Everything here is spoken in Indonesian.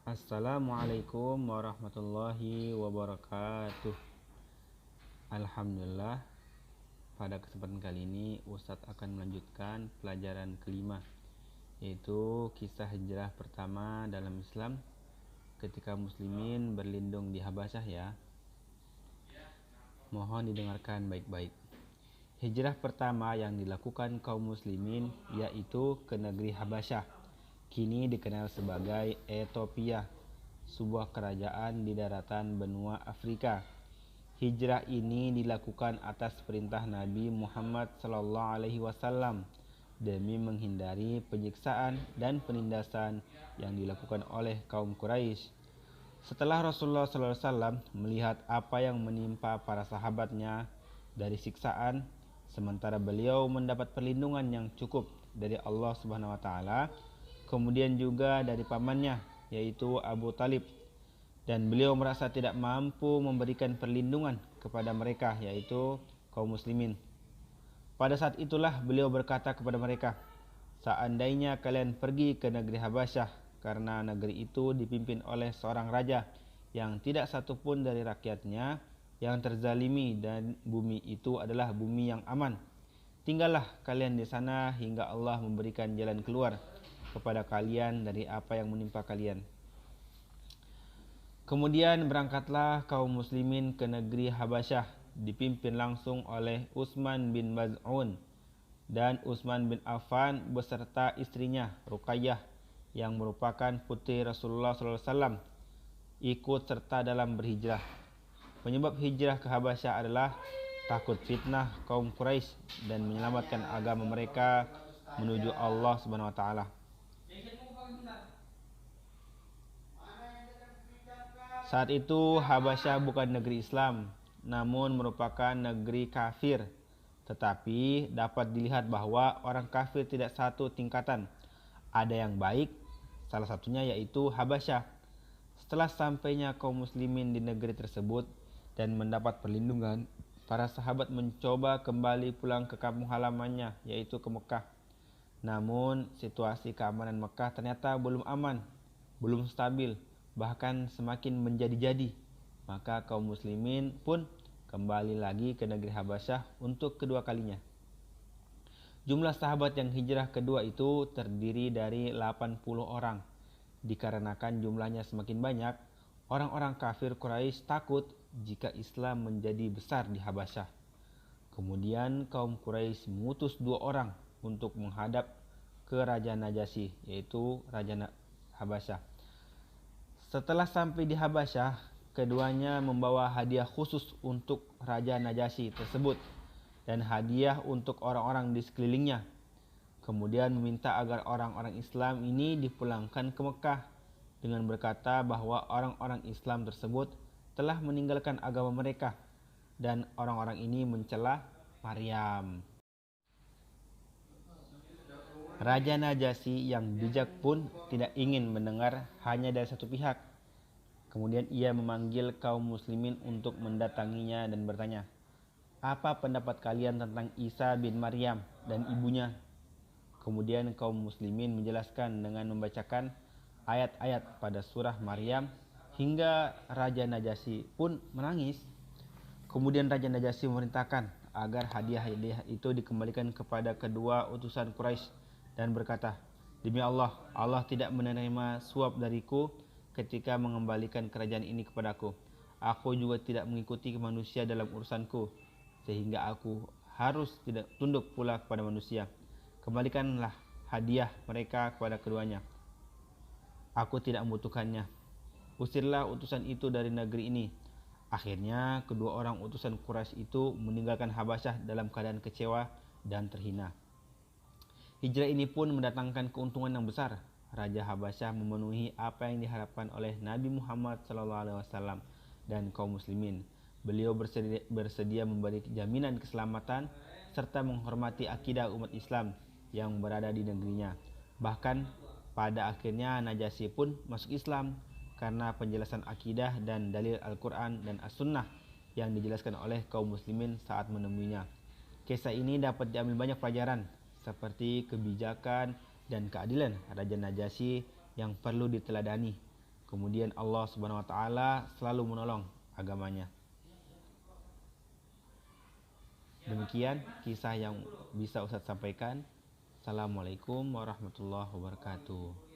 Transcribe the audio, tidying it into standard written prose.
Assalamualaikum warahmatullahi wabarakatuh. Alhamdulillah, pada kesempatan kali ini Ustadz akan melanjutkan pelajaran kelima, yaitu kisah hijrah pertama dalam Islam ketika muslimin berlindung di Habasyah ya. Mohon didengarkan baik-baik. Hijrah pertama yang dilakukan kaum muslimin yaitu ke negeri Habasyah, kini dikenal sebagai Ethiopia, sebuah kerajaan di daratan benua Afrika. Hijrah ini dilakukan atas perintah Nabi Muhammad SAW demi menghindari penyiksaan dan penindasan yang dilakukan oleh kaum Quraisy. Setelah Rasulullah SAW melihat apa yang menimpa para sahabatnya dari siksaan, sementara beliau mendapat perlindungan yang cukup dari Allah Subhanahu wa taala, kemudian juga dari pamannya yaitu Abu Talib, dan beliau merasa tidak mampu memberikan perlindungan kepada mereka yaitu kaum muslimin. Pada saat itulah beliau berkata kepada mereka, "Seandainya kalian pergi ke negeri Habasyah, karena negeri itu dipimpin oleh seorang raja yang tidak satupun dari rakyatnya yang terzalimi, dan bumi itu adalah bumi yang aman. Tinggallah kalian di sana hingga Allah memberikan jalan keluar kepada kalian dari apa yang menimpa kalian." Kemudian berangkatlah kaum muslimin ke negeri Habasyah, dipimpin langsung oleh Utsman bin Maz'un dan Utsman bin Affan beserta istrinya Ruqayyah yang merupakan putri Rasulullah SAW, ikut serta dalam berhijrah. Penyebab hijrah ke Habasyah adalah takut fitnah kaum Quraisy dan menyelamatkan agama mereka menuju Allah Subhanahu wa taala. Saat itu Habasyah bukan negeri Islam, namun merupakan negeri kafir. Tetapi dapat dilihat bahwa orang kafir tidak satu tingkatan. Ada yang baik, salah satunya yaitu Habasyah. Setelah sampainya kaum muslimin di negeri tersebut dan mendapat perlindungan, para sahabat mencoba kembali pulang ke kampung halamannya yaitu ke Mekah. Namun situasi keamanan Mekah ternyata belum aman, belum stabil, bahkan semakin menjadi-jadi. Maka kaum muslimin pun kembali lagi ke negeri Habasyah untuk kedua kalinya. Jumlah sahabat yang hijrah kedua itu terdiri dari 80 orang. Dikarenakan jumlahnya semakin banyak, orang-orang kafir Quraisy takut jika Islam menjadi besar di Habasyah. Kemudian kaum Quraisy mengutus 2 orang untuk menghadap ke Raja Najasyi, yaitu Raja Habasyah. Setelah sampai di Habasyah, keduanya membawa hadiah khusus untuk Raja Najasyi tersebut dan hadiah untuk orang-orang di sekelilingnya. Kemudian meminta agar orang-orang Islam ini dipulangkan ke Mekah dengan berkata bahwa orang-orang Islam tersebut telah meninggalkan agama mereka dan orang-orang ini mencela Maryam. Raja Najasyi yang bijak pun tidak ingin mendengar hanya dari satu pihak. Kemudian ia memanggil kaum muslimin untuk mendatanginya dan bertanya, "Apa pendapat kalian tentang Isa bin Maryam dan ibunya?" Kemudian kaum muslimin menjelaskan dengan membacakan ayat-ayat pada surah Maryam hingga Raja Najasyi pun menangis. Kemudian Raja Najasyi memerintahkan agar hadiah-hadiah itu dikembalikan kepada kedua utusan Quraisy dan berkata, "Demi Allah, Allah tidak menerima suap dariku ketika mengembalikan kerajaan ini kepadaku. Aku juga tidak mengikuti manusia dalam urusanku, sehingga aku harus tidak tunduk pula kepada manusia. Kembalikanlah hadiah mereka kepada keduanya. Aku tidak membutuhkannya. Usirlah utusan itu dari negeri ini." Akhirnya kedua orang utusan Quraisy itu meninggalkan Habasyah dalam keadaan kecewa dan terhina. Hijrah ini pun mendatangkan keuntungan yang besar. Raja Habasyah memenuhi apa yang diharapkan oleh Nabi Muhammad SAW dan kaum muslimin. Beliau bersedia memberi jaminan keselamatan serta menghormati akidah umat Islam yang berada di negerinya. Bahkan pada akhirnya Najasyi pun masuk Islam karena penjelasan akidah dan dalil Al-Quran dan As-Sunnah yang dijelaskan oleh kaum muslimin saat menemuinya. Kisah ini dapat diambil banyak pelajaran, seperti kebijakan dan keadilan Raja Najasyi yang perlu diteladani. Kemudian Allah Subhanahu wa taala selalu menolong agamanya. Demikian kisah yang bisa Ustadz sampaikan. Assalamualaikum warahmatullahi wabarakatuh.